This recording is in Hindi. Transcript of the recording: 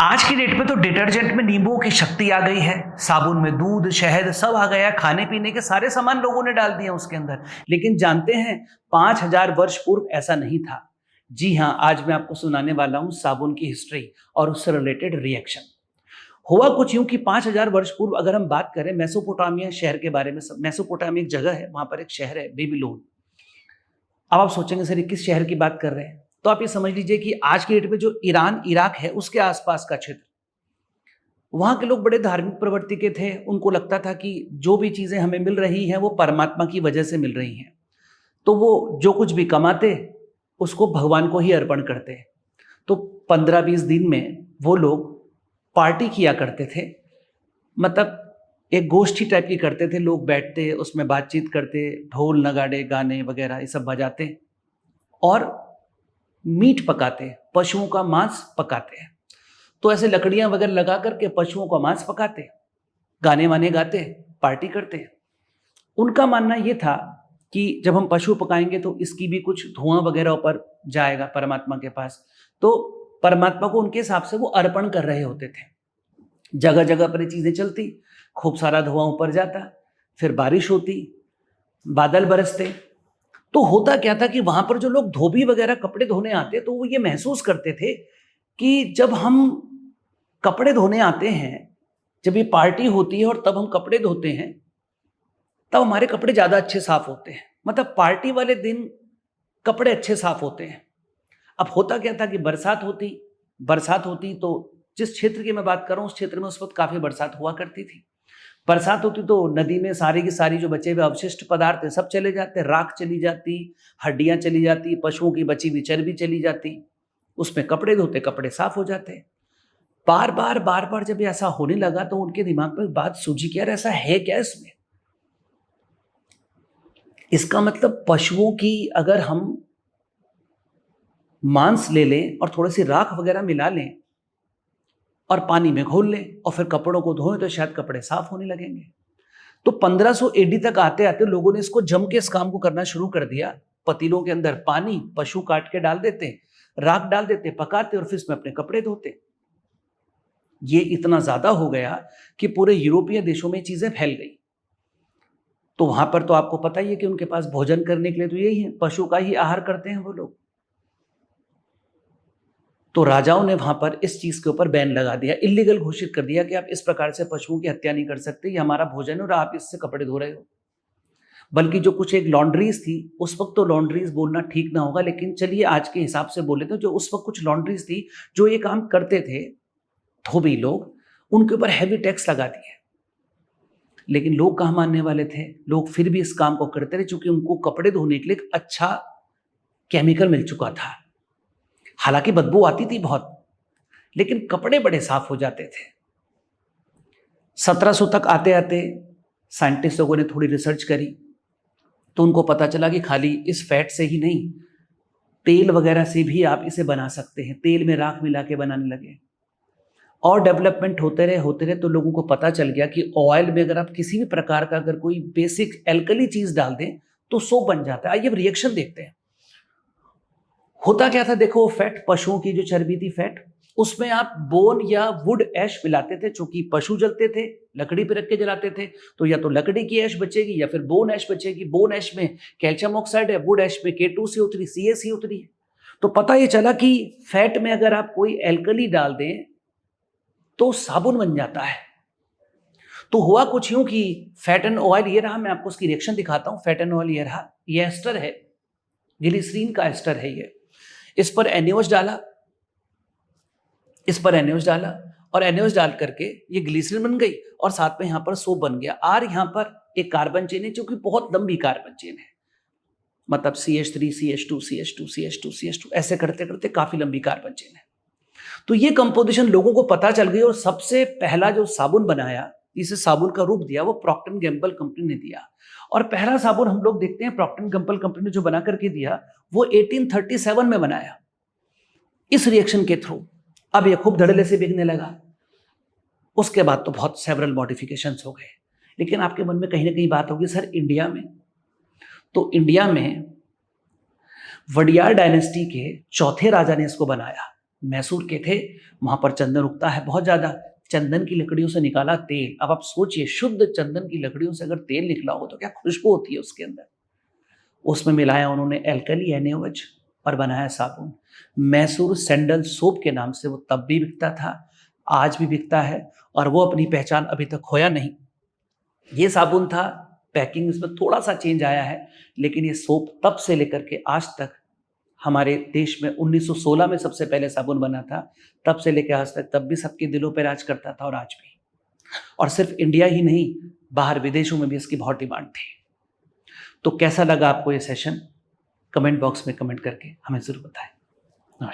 आज की डेट में तो डिटर्जेंट में नींबुओं की शक्ति आ गई है, साबुन में दूध शहद सब आ गया, खाने पीने के सारे सामान लोगों ने डाल दिए उसके अंदर। लेकिन जानते हैं 5000 वर्ष पूर्व ऐसा नहीं था। जी हाँ, आज मैं आपको सुनाने वाला हूं साबुन की हिस्ट्री और उससे रिलेटेड रिएक्शन। हुआ कुछ यूं कि 5000 वर्ष पूर्व अगर हम बात करें मेसोपोटामिया शहर के बारे में। मेसोपोटामिया एक जगह है, वहां पर एक शहर है बेबीलोन। अब आप सोचेंगे सर ये किस शहर की बात कर रहे हैं, तो आप ये समझ लीजिए कि आज की डेट में जो ईरान इराक है उसके आसपास का क्षेत्र। वहां के लोग बड़े धार्मिक प्रवृत्ति के थे। उनको लगता था कि जो भी चीजें हमें मिल रही हैं वो परमात्मा की वजह से मिल रही हैं, तो वो जो कुछ भी कमाते उसको भगवान को ही अर्पण करते। तो 15-20 दिन में वो लोग पार्टी किया करते थे, मतलब एक गोष्ठी टाइप की करते थे। लोग बैठते उसमें बातचीत करते, ढोल नगाड़े गाने वगैरह ये सब बजाते और मीट पकाते, पशुओं का मांस पकाते। तो ऐसे लकड़ियां वगैरह लगा करके पशुओं का मांस पकाते, गाने वाने गाते, पार्टी करते। उनका मानना यह था कि जब हम पशु पकाएंगे तो इसकी भी कुछ धुआं वगैरह ऊपर जाएगा परमात्मा के पास, तो परमात्मा को उनके हिसाब से वो अर्पण कर रहे होते थे। जगह जगह पर ये चीजें चलती, खूब सारा धुआं ऊपर जाता, फिर बारिश होती, बादल बरसते। तो होता क्या था कि वहां पर जो लोग धोबी वगैरह कपड़े धोने आते तो वो ये महसूस करते थे कि जब हम कपड़े धोने आते हैं, जब ये पार्टी होती है और तब हम कपड़े धोते हैं, तब हमारे कपड़े ज्यादा अच्छे साफ होते हैं। मतलब पार्टी वाले दिन कपड़े अच्छे साफ होते हैं। अब होता क्या था कि बरसात होती तो जिस क्षेत्र की मैं बात कर रहा हूं उस क्षेत्र में उस वक्त काफी बरसात हुआ करती थी। बरसात होती तो नदी में सारी की सारी जो बचे हुए अवशिष्ट पदार्थ है सब चले जाते, राख चली जाती, हड्डियां चली जाती, पशुओं की बची हुई चर्बी चली जाती। उसमें कपड़े धोते, कपड़े साफ हो जाते। बार बार जब ऐसा होने लगा तो उनके दिमाग में बात सूझी कि यार ऐसा है क्या इसमें। इसका मतलब पशुओं की अगर हम मांस ले लें और थोड़ी सी राख वगैरह मिला लें और पानी में घोल लें और फिर कपड़ों को धोएं तो शायद कपड़े साफ होने लगेंगे। तो 1500 एडी तक आते आते लोगों ने इसको जम के इस काम को करना शुरू कर दिया। पतीलों के अंदर पानी, पशु काट के डाल देते, राख डाल देते, पकाते और फिर इसमें अपने कपड़े धोते। ये इतना ज्यादा हो गया कि पूरे यूरोपीय देशों में चीजें फैल गई। तो वहां पर तो आपको पता ही है कि उनके पास भोजन करने के लिए तो यही है, पशु का ही आहार करते हैं वो लोग। तो राजाओं ने वहां पर इस चीज के ऊपर बैन लगा दिया, इलीगल घोषित कर दिया कि आप इस प्रकार से पशुओं की हत्या नहीं कर सकते, ये हमारा भोजन है और आप इससे कपड़े धो रहे हो। बल्कि जो कुछ एक लॉन्ड्रीज थी, उस वक्त तो लॉन्ड्रीज बोलना ठीक ना होगा, लेकिन चलिए आज के हिसाब से बोले तो जो उस वक्त कुछ लॉन्ड्रीज थी जो ये काम करते थे धोबी लोग, उनके ऊपर हैवी टैक्स लगा दिए। लेकिन लोग कहाँ मानने वाले थे, लोग फिर भी इस काम को करते रहे क्योंकि उनको कपड़े धोने के लिए एक अच्छा केमिकल मिल चुका था। हालांकि बदबू आती थी बहुत, लेकिन कपड़े बड़े साफ हो जाते थे। 1700 तक आते आते साइंटिस्ट लोगों ने थोड़ी रिसर्च करी तो उनको पता चला कि खाली इस फैट से ही नहीं, तेल वगैरह से भी आप इसे बना सकते हैं। तेल में राख मिला के बनाने लगे और डेवलपमेंट होते रहे तो लोगों को पता चल गया कि ऑयल में अगर आप किसी भी प्रकार का अगर कोई बेसिक एल्कली चीज डाल दें तो सोप बन जाता है। आइए अब रिएक्शन देखते हैं। होता क्या था, देखो फैट, पशुओं की जो चर्बी थी फैट, उसमें आप बोन या वुड ऐश मिलाते थे। चूंकि पशु जलते थे, लकड़ी पे रख के जलाते थे, तो या तो लकड़ी की ऐश बचेगी या फिर बोन ऐश बचेगी। बोन ऐश में कैल्शियम ऑक्साइड है, वुड ऐश में K2CO3 CaCO3 है। तो पता ये चला कि फैट में अगर आप कोई एल्कली डाल दें तो साबुन बन जाता है। तो हुआ कुछ यूं कि फैट एंड ऑयल ये रहा, मैं आपको इसकी रिएक्शन दिखाता हूं। फैट एंड ऑयल ये रहा, ये एस्टर है, ग्लिसरीन का एस्टर है ये। इस पर NaOH डाला, और NaOH डाल करके ये ग्लिसरीन बन गई और साथ में यहां पर सोप बन गया। और यहां पर एक कार्बन चेन है जो कि बहुत लंबी कार्बन चेन है, मतलब CH3 CH2 CH2 CH2 CH2 ऐसे करते करते काफी लंबी कार्बन चेन है। तो ये कंपोजिशन लोगों को पता चल गई और सबसे पहला जो साबुन बनाया, इसे साबुन का रूप दिया, वो प्रॉक्टर एंड गैम्बल कंपनी ने दिया। और पहला साबुन हम लोग देखते हैं प्रॉक्टर एंड गैम्बल कंपनी ने जो बना करके दिया वो 1837 में बनाया इस रिएक्शन के थ्रू। अब ये खूब धड़ल्ले से बिकने लगा। उसके बाद तो बहुत सेवरल मॉडिफिकेशंस हो गए। लेकिन आपके मन में कहीं ना कहीं बात होगी, सर इंडिया में, तो इंडिया में वडियार डायनेस्टी के चौथे राजा ने इसको बनाया। मैसूर के थे, वहां पर चंदन उगता है बहुत ज्यादा। चंदन की लकड़ियों से निकाला तेल। अब आप सोचिए, शुद्ध चंदन की लकड़ियों से अगर तेल निकला हो तो क्या खुशबू होती है उसके अंदर। उसमें मिलाया उन्होंने एल्कली NaOH और बनाया साबुन। मैसूर सैंडल सोप के नाम से वो तब भी बिकता था, आज भी बिकता है, और वो अपनी पहचान अभी तक खोया नहीं। ये साबुन था, पैकिंग इसमें थोड़ा सा चेंज आया है, लेकिन ये सोप तब से लेकर के आज तक हमारे देश में 1916 में सबसे पहले साबुन बना था, तब से लेकर आज तक, तब भी सबके दिलों पर राज करता था और आज भी। और सिर्फ इंडिया ही नहीं, बाहर विदेशों में भी इसकी बहुत डिमांड थी। तो कैसा लगा आपको ये सेशन? कमेंट बॉक्स में कमेंट करके हमें ज़रूर बताएं। नमस्कार।